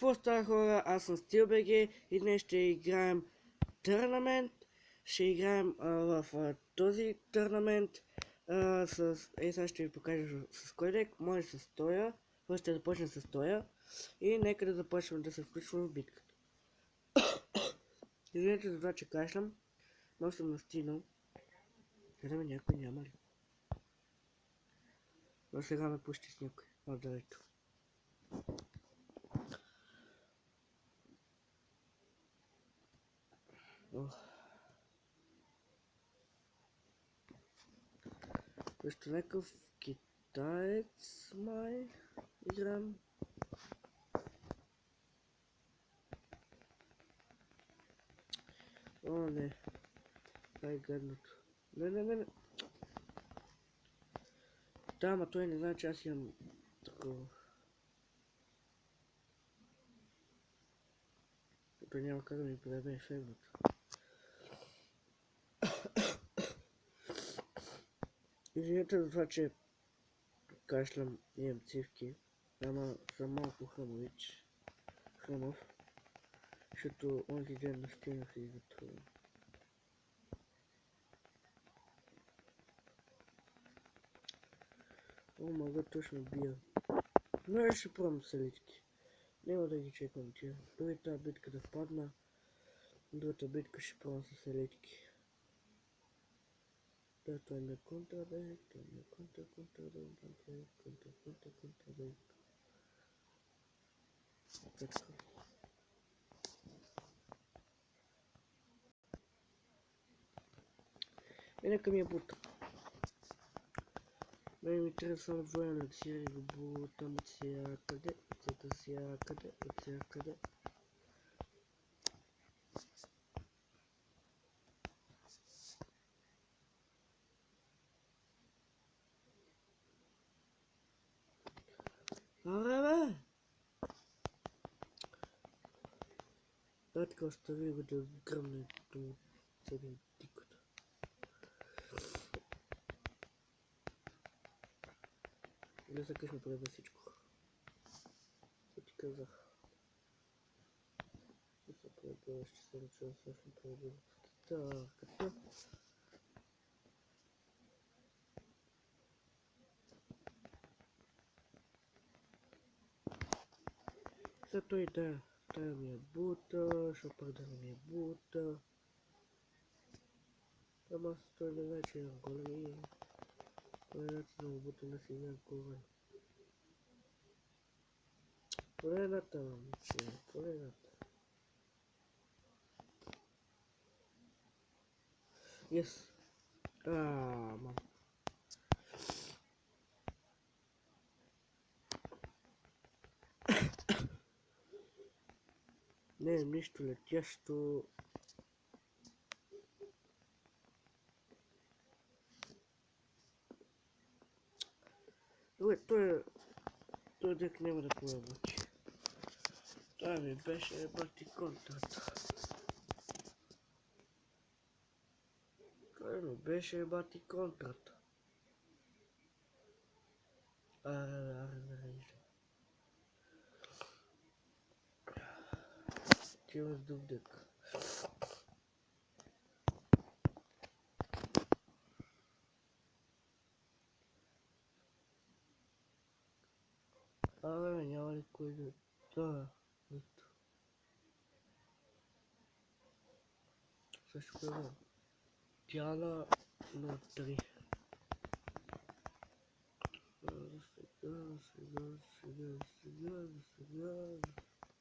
Какво става, хора? Аз съм SteelBG и днес ще играем търнамент. Ще играем в този търнамент сега ще ви покажа с кой дек. Може с стоя. Първо ще започнем с стоя. И нека да започнем да се включваме в битката. Извинете за това, че кашлям. Но съм настигнал. Гледаме някой няма ли? Но сега ме пущи с някой. Отдалече. Също някакъв китаец май играм. О, не. Това е гадното. Не. Да, ама той не знае, че аз имам такова. Той няма как да ми предаде ефектното. Извинете за това, че кашлям и имам цивки. Ама съм малко хъмов. Защото онзи ден настигнах и затова. О, мага точно бия. Но я ще пробвам салитки. Няма да ги чекам тия. Дори тази битка да падна. Другата битка ще пробвам с салитки. Да, той ме контрадейк, контрадейк. Така. И нека ми е бута. Мене ми трябва само двоен еликсир и го бутам от всякъде, от всякъде. Аре, бе! Да, така остави го да гръмне до целия дикото. Не се късно преда всичко. Що ти казах? Ще се преда, ще се начува също преда. Така. За той да, тая ми е бута, шопърда ми е бута. Ама с той не знае, че имам големи. Поредата да му бута на си имам ковен. Поредата, момиче, поредата. Yes. Мам. Не, нищо летящо. Добре, той дек няма да поработи. Това ми беше бати контрата. Това ми беше бати контрата. Аре. Ти имаш друг дек. Абе, няма ли кой да... Да, ето. Също казвам. Тяна на 3.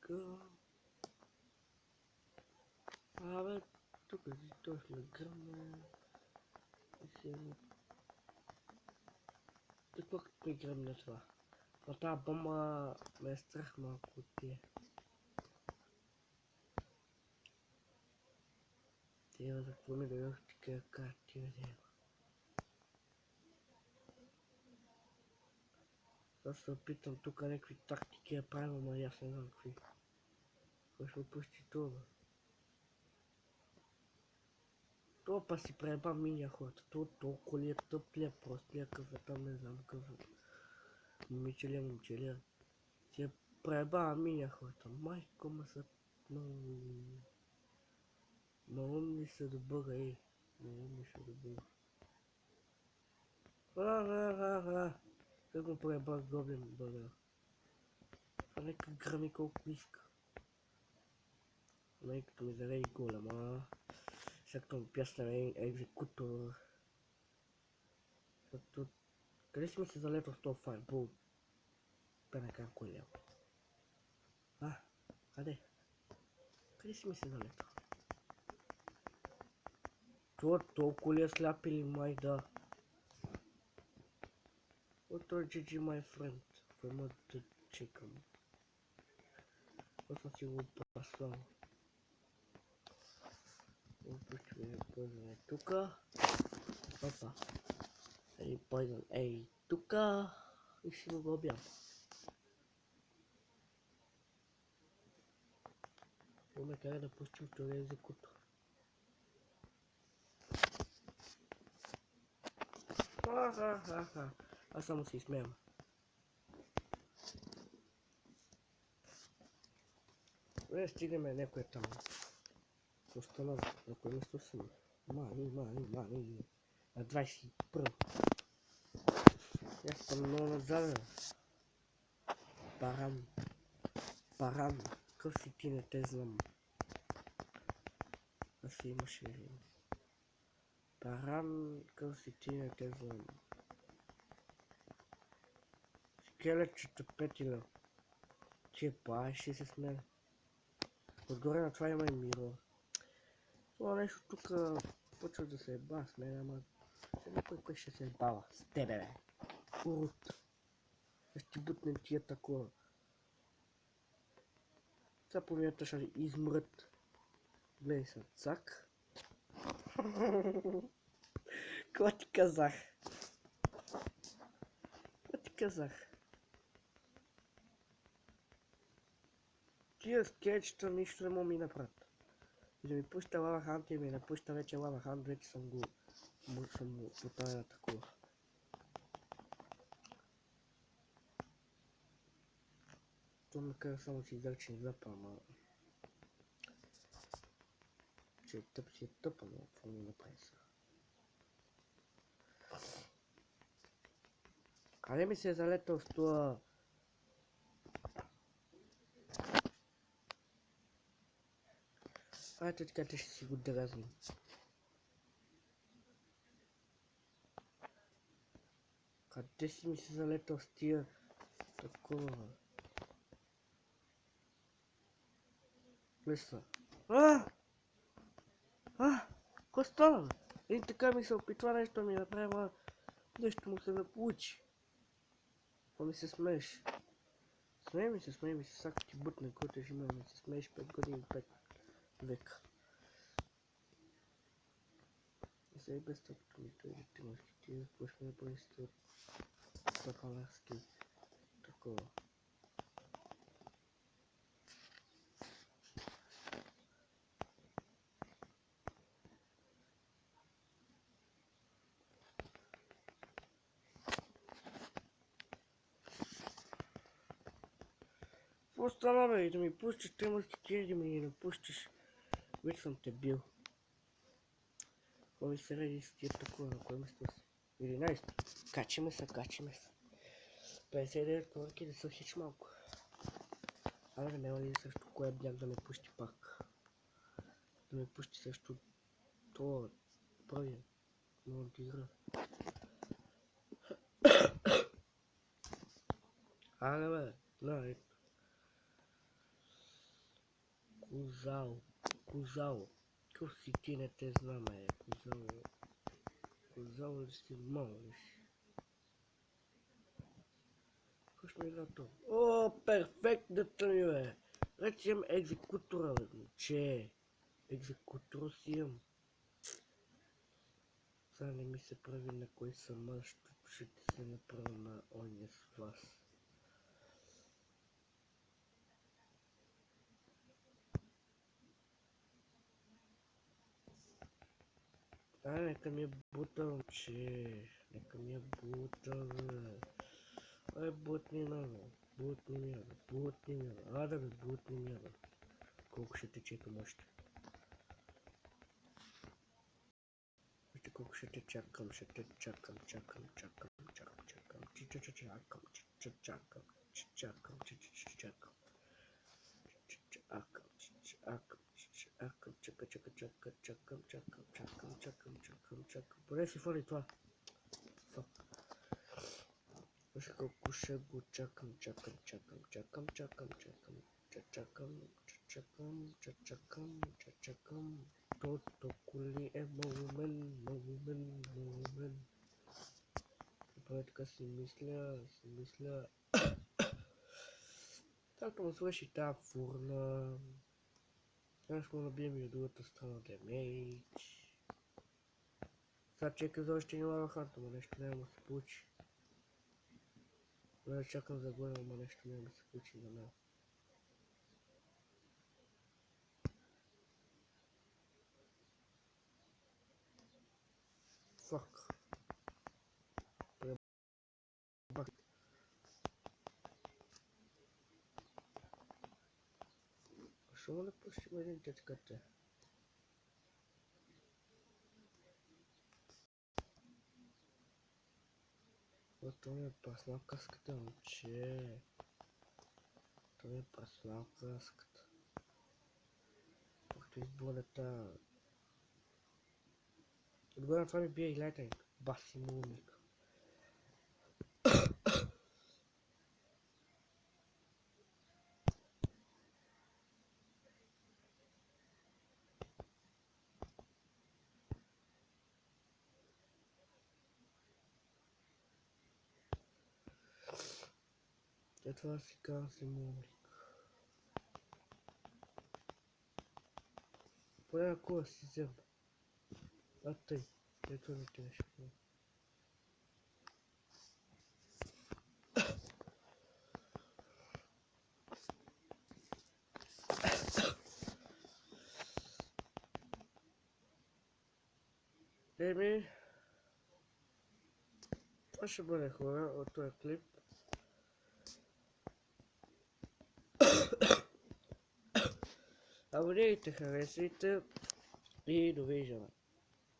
Сега. Абе, тук си точно гръмна. И сега... Какво като ми гръмна това? Но тази бомба ме е страх малко от тия. Тия за какво ми дадох такива карти, бе? Аз се опитам тук някакви тактики да правим, ама аз не знам какви. Кой ще ме пусти това? Това па си преба миния хората. Това толкова ли е тъп ли е, прост ли е, какъв е там, не знам какъв е. Момиче ли е, момче ли е. Тия проебава миня хората. Майко ма са много... Малумни са до Бога, ей. Малумни са до Бога. Как му проебах гоблин, бъга. Това нека грами колко иска. Майката ми зареди голема. Всякото му пясне екзекутор. Къде си ми се залетал с този файрбол? Пенакан кой ляво. Къде? Къде си ми се залетал? Това толкова ли е сляп или май да? Ото е GG my friend. Фърма да чекам. Това съм си го послал. Опущи ми поизане тука. Опа. Ей поизан, ей тука. И си го обям. Имаме как да пустим втория екзекутор. Аз само си смеям. Стигаме някой там. Останал на кое место съм. Мани. На 21. Аз съм много назад. Баран. Къв си ти не те знам. Аз си имаше един. Баран, къв си ти не те знам. Скелетчето петиля. Ти е плаши се с мен. Отгоре на това има и миро. Това нещо тук почва да се еба с мен, ама някой кой ще се ебава с тебе, бе. Урод. Ще ти бутнем тия такова. Сега половината ще измрът. Гледай се, цак. Какво ти казах? Тия скетчета нищо не му ми направят. И да ми пуща лава хант и ми не пуща вече лава хант, вече съм го поставя на такова. То ме кара само си изречен запа, ама... Че е тъп си е тъп, ама какво ми направи сега? Къде ми се е залетал с това? Айде така ще си го дразним. Къде си ми се залетал с тия такова? Леса. Какво стана? Един така ми се опитва нещо ми направи, нещо му се не получи. Какво ми се смееш? Смей ми се, сега ти бутне, който ще има ми се смееш 5 години, 5 века. И сега и без това, като ми той тимашки, ти започваме да бъдете от стаканарски такова. Какво стана, бе? И да ми пущиш тримърски тири, да ми не пущиш. Вече съм те бил. Какво ми се реди с тия такова, на кое место си? 11. Качиме се. 59 корки да са хич малко. Абе, няма ли също кое бях да ме пущи пак? Да ме пущи също това първия. Монтира. Абе, бе, на, ето. Козало. Къв си ти не те знаме, Козало ли си молиш? Какво ще ми игра това? О, перфектната ми, бе! Вече имам екзекутора, бе, момче. Екзекутора си имам. Сега не ми се прави на кой съм аз, ще ти се направя на оня с вас. Нека ми е бутъл, момче. Нека ми е бутъл, бе. Ай, бутни, бе. Бутни ми, бе. Бутни ми, бе. Ада, бе, бутни ми, бе. Колко ще тече към още. Вижте колко ще те чакам, ще те чакам, чакам, чакам, чакам, чакам, чакам, чакам, чакам, чакам, чакам. Чакам. Поне си фоли това. Виж колко ще го чакам. Тото коли е момент. Добре, така си мисля. Както му свърши тази фурна. Сега ще му набием и от другата страна демейдж. Сега чекам за още една лава ханта, но нещо няма да се получи. Да чакам за горе, но нещо няма да се получи за мен. Фак. Пребах. Защо не пустим един течката? То ми е праснал каската, момче. То ми е праснал каската. Както изболя та... Отгоре на това ми бие и лайтинг. Баси мумик. Това си казва си мумик. Поне ако си взема. А тъй. Ето не ти нещо. Еми, това ще бъде хора от този клип. Абонирайте, харесайте и довиждане.